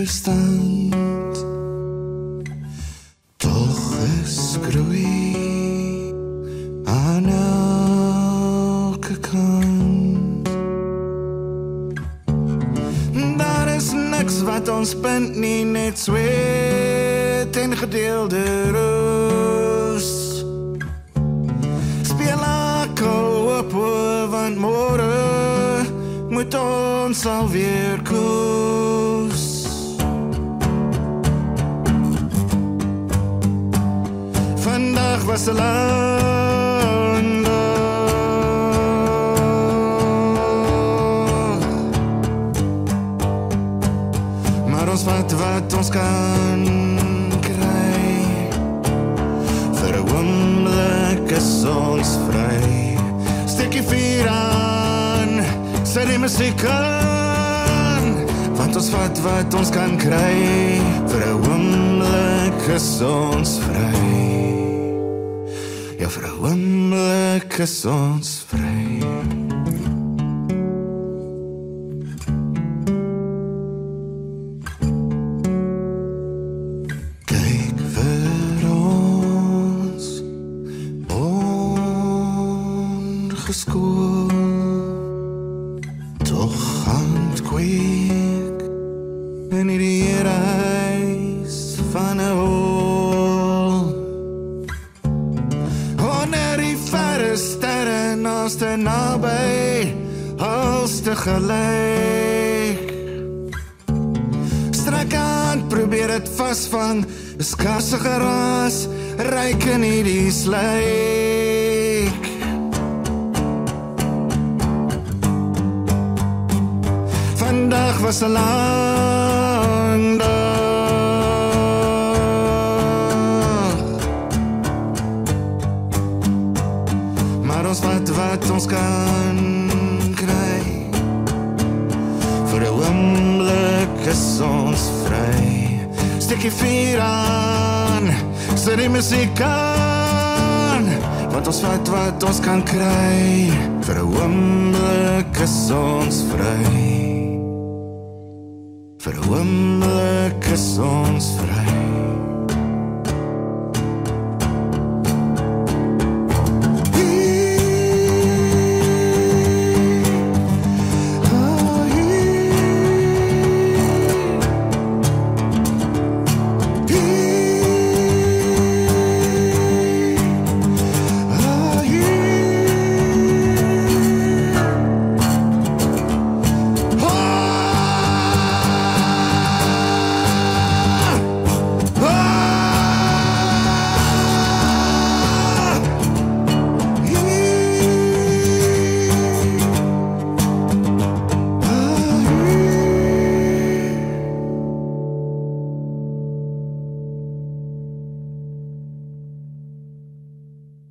weerstand. Tog is groei aan elke kant. Daar is niks wat ons bind nie, net sweet en gedeelde roos. Speel akkel op, want môre moet ons alweer koos. Vandag was 'n lang dag, maar ons vat wat ons kan kry. Vir 'n oomblik is ons vry. Steek die vuur aan, sit die musiek aan, want ons vat wat ons kan kry. Vir 'n oomblik is ons vry. Ja, vir 'n oomblik is ons vry. Kyk vir ons, ongeskool, toch handkweek in hierdie reis van 'n hol. Wanneer die verre sterre naas te naby, als te gelyk. Strek aan, probeer het vasvang, is kasse geraas, ryk in hierdie slyk. Vandag was 'n lang dag, maar ons vat wat ons kan kry. Vir 'n oomblik is ons vry. Steek die vuur aan, sit die musiek aan, want ons vat wat ons kan kry. Vir 'n oomblik is ons vry. Vir 'n oomblik is ons vry.